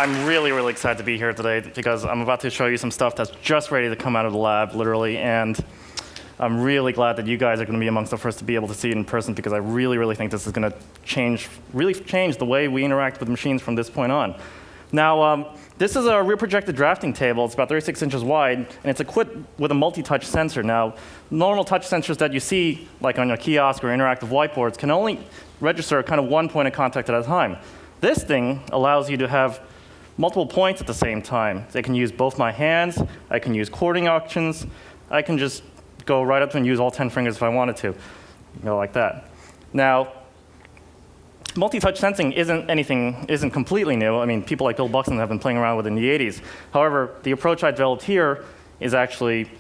I'm really, really excited to be here today because I'm about to show you some stuff that's just ready to come out of the lab, literally. And I'm really glad that you guys are going to be amongst the first to be able to see it in person because I really, really think this is going to really change the way we interact with machines from this point on. Now, this is a rear projected drafting table. It's about 36 inches wide, and it's equipped with a multi-touch sensor. Now, normal touch sensors that you see, like on your kiosk or interactive whiteboards, can only register kind of one point of contact at a time. This thing allows you to have multiple points at the same time. I can use both my hands. I can use coordinating options. I can just go right up and use all 10 fingers if I wanted to. Go like that. Now, multi-touch sensing isn't completely new. I mean, people like Bill Buxton have been playing around with it in the 80s. However, the approach I developed here is actually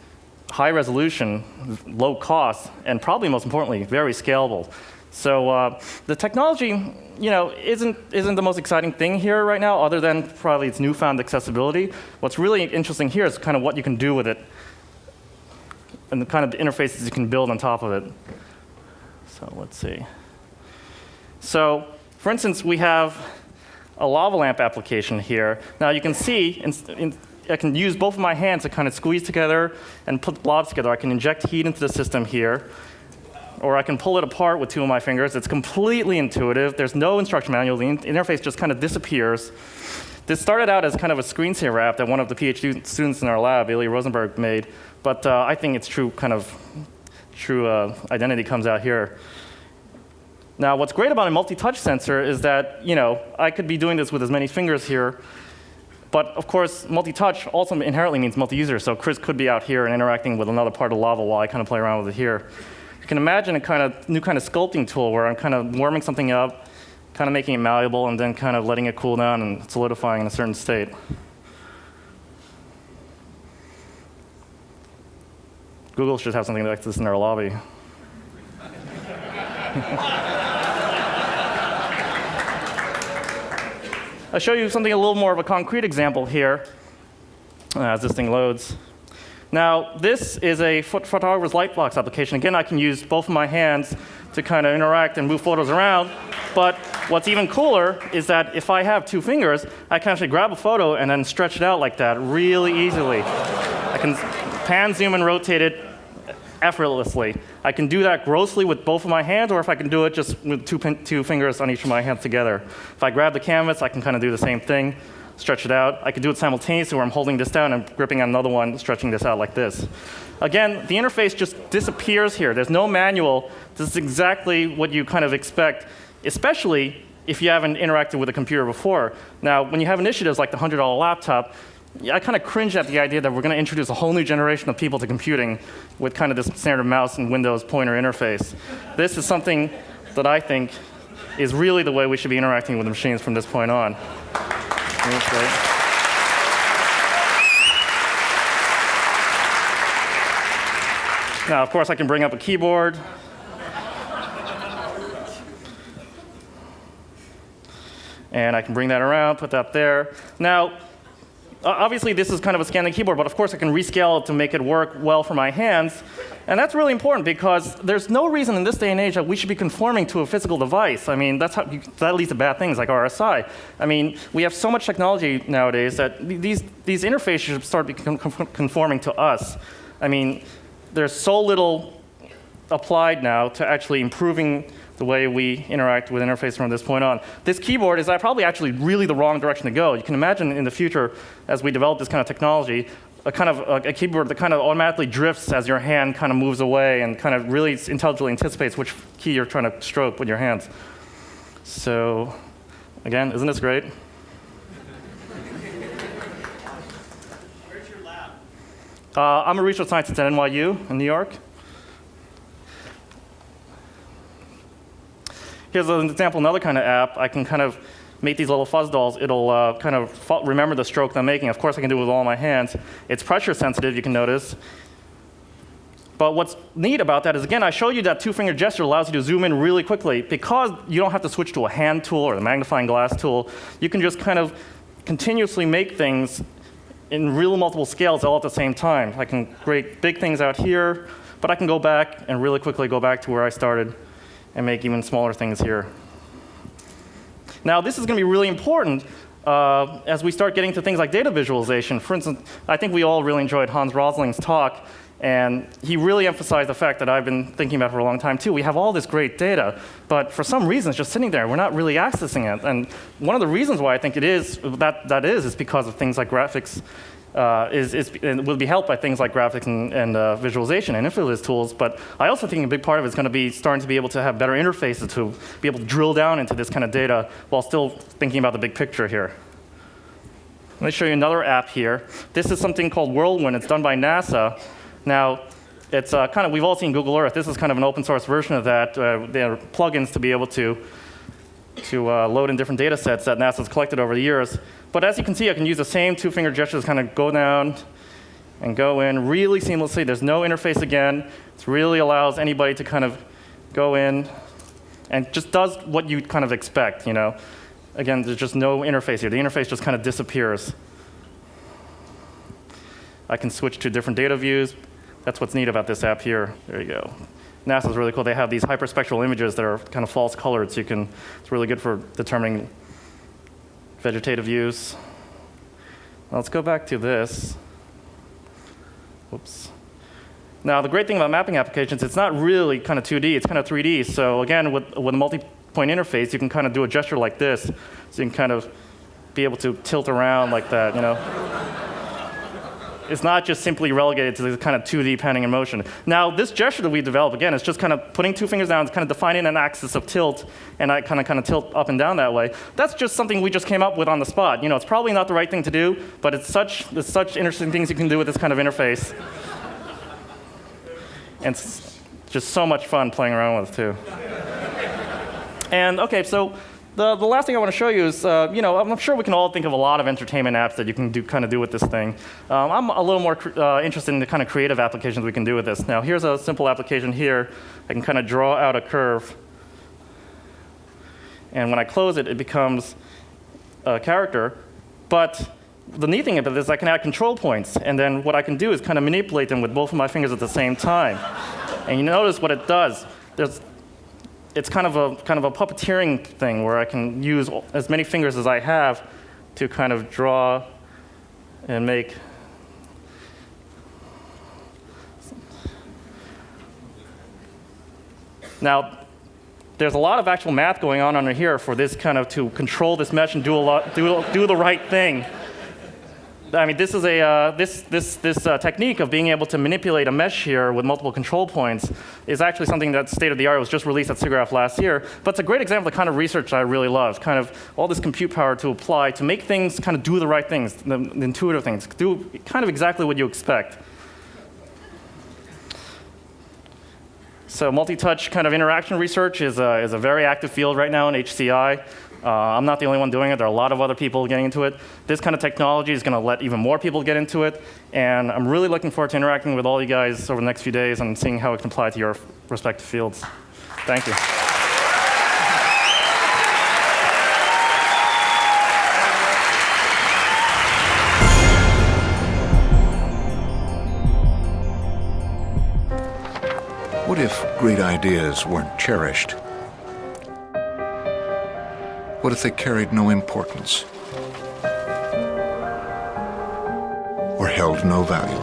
high resolution, low cost, and probably most importantly, very scalable. So the technology, isn't the most exciting thing here right now, other than probably its newfound accessibility. What's really interesting here is kind of what you can do with it, and the kind of interfaces you can build on top of it. So let's see. So, for instance, we have a lava lamp application here. Now you can see, I can use both of my hands to kind of squeeze together and put blobs together. I can inject heat into the system here, or I can pull it apart with two of my fingers. It's completely intuitive. There's no instruction manual. The interface just kind of disappears. This started out as kind of a screensaver app that one of the PhD students in our lab, Ilya Rosenberg, made. But I think its true identity comes out here. Now, what's great about a multi-touch sensor is that, I could be doing this with as many fingers here. But of course, multi-touch also inherently means multi-user. So Chris could be out here and interacting with another part of lava while I kind of play around with it here. You can imagine a new kind of sculpting tool where I'm kind of warming something up, kind of making it malleable, and then kind of letting it cool down and solidifying in a certain state. Google should have something like this in their lobby. I'll show you something a little more of a concrete example here as this thing loads. Now, this is a photographer's lightbox application. Again, I can use both of my hands to kind of interact and move photos around. But what's even cooler is that if I have two fingers, I can actually grab a photo and then stretch it out like that really easily. I can pan, zoom, and rotate it effortlessly. I can do that grossly with both of my hands, or if I can do it just with two fingers on each of my hands together. If I grab the canvas, I can kind of do the same thing, stretch it out. I can do it simultaneously where I'm holding this down and gripping on another one, stretching this out like this. Again, the interface just disappears here. There's no manual. This is exactly what you kind of expect, especially if you haven't interacted with a computer before. Now, when you have initiatives like the $100 laptop, I kind of cringe at the idea that we're going to introduce a whole new generation of people to computing with kind of this standard mouse and Windows pointer interface. This is something that I think is really the way we should be interacting with machines from this point on. That's great. Now, of course, I can bring up a keyboard. And I can bring that around, put that there. Now, obviously, this is kind of a scanning keyboard, but of course, I can rescale it to make it work well for my hands. And that's really important because there's no reason in this day and age that we should be conforming to a physical device. I mean, that leads to bad things like RSI. I mean, we have so much technology nowadays that these interfaces should start conforming to us. I mean, there's so little applied now to actually improving the way we interact with interface from this point on. This keyboard is probably actually really the wrong direction to go. You can imagine in the future, as we develop this kind of technology, a keyboard that kind of automatically drifts as your hand kind of moves away and kind of really intelligently anticipates which key you're trying to stroke with your hands. So, again, isn't this great? Where's your lab? I'm a research scientist at NYU in New York. Here's an example, another kind of app. I can kind of make these little fuzz dolls. It'll kind of remember the stroke that I'm making. Of course, I can do it with all my hands. It's pressure sensitive, you can notice. But what's neat about that is, again, I showed you that two-finger gesture allows you to zoom in really quickly. Because you don't have to switch to a hand tool or the magnifying glass tool, you can just kind of continuously make things in real multiple scales all at the same time. I can create big things out here, but I can go back and really quickly go back to where I started and make even smaller things here. Now, this is going to be really important as we start getting to things like data visualization, for instance, I think we all really enjoyed Hans Rosling's talk, and he really emphasized the fact that I've been thinking about for a long time too. We have all this great data, but for some reason it's just sitting there. We're not really accessing it. And one of the reasons why I think it is is because of things like graphics. It will be helped by things like graphics and visualization and InfluVis tools, but I also think a big part of it is going to be starting to be able to have better interfaces to be able to drill down into this kind of data while still thinking about the big picture here. Let me show you another app here. This is something called Whirlwind. It's done by NASA. Now, it's we've all seen Google Earth. This is kind of an open source version of that. There are plugins to be able to load in different data sets that NASA's collected over the years. But as you can see, I can use the same two-finger gestures to kind of go down and go in really seamlessly. There's no interface again. It really allows anybody to kind of go in and just does what you kind of expect, you know. Again, there's just no interface here. The interface just kind of disappears. I can switch to different data views. That's what's neat about this app here. There you go. NASA's really cool. They have these hyperspectral images that are kind of false colored, so it's really good for determining vegetative views. Now let's go back to this. Whoops. Now the great thing about mapping applications, it's not really kind of 2D, it's kind of 3D. So again, with a multi-point interface, you can kind of do a gesture like this. So you can kind of be able to tilt around like that, you know. It's not just simply relegated to the kind of 2D panning in motion. Now, this gesture that we developed, again, it's just kind of putting two fingers down, it's kind of defining an axis of tilt, and I kind of tilt up and down that way. That's just something we just came up with on the spot. You know, it's probably not the right thing to do, but there's such interesting things you can do with this kind of interface. And it's just so much fun playing around with, too. And OK, so the last thing I want to show you is, you know, I'm sure we can all think of a lot of entertainment apps that you can kind of do with this thing. I'm a little more interested in the kind of creative applications we can do with this. Now, here's a simple application here. I can kind of draw out a curve. And when I close it, it becomes a character. But the neat thing about this is I can add control points. And then what I can do is kind of manipulate them with both of my fingers at the same time. And you notice what it does. It's kind of a puppeteering thing where I can use as many fingers as I have to kind of draw and make. Now, there's a lot of actual math going on under here for this kind of to control this mesh and do the right thing. I mean, this is this technique of being able to manipulate a mesh here with multiple control points is actually something that's state of the art. It was just released at SIGGRAPH last year. But it's a great example of the kind of research I really love, kind of all this compute power to apply to make things kind of do the right things, the intuitive things, do kind of exactly what you expect. So multi-touch kind of interaction research is a very active field right now in HCI. I'm not the only one doing it. There are a lot of other people getting into it. This kind of technology is going to let even more people get into it. And I'm really looking forward to interacting with all you guys over the next few days and seeing how it can apply to your respective fields. Thank you. What if great ideas weren't cherished? What if they carried no importance or held no value?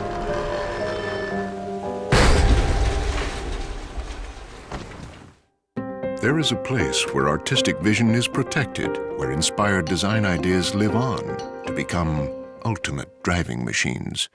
There is a place where artistic vision is protected, where inspired design ideas live on to become ultimate driving machines.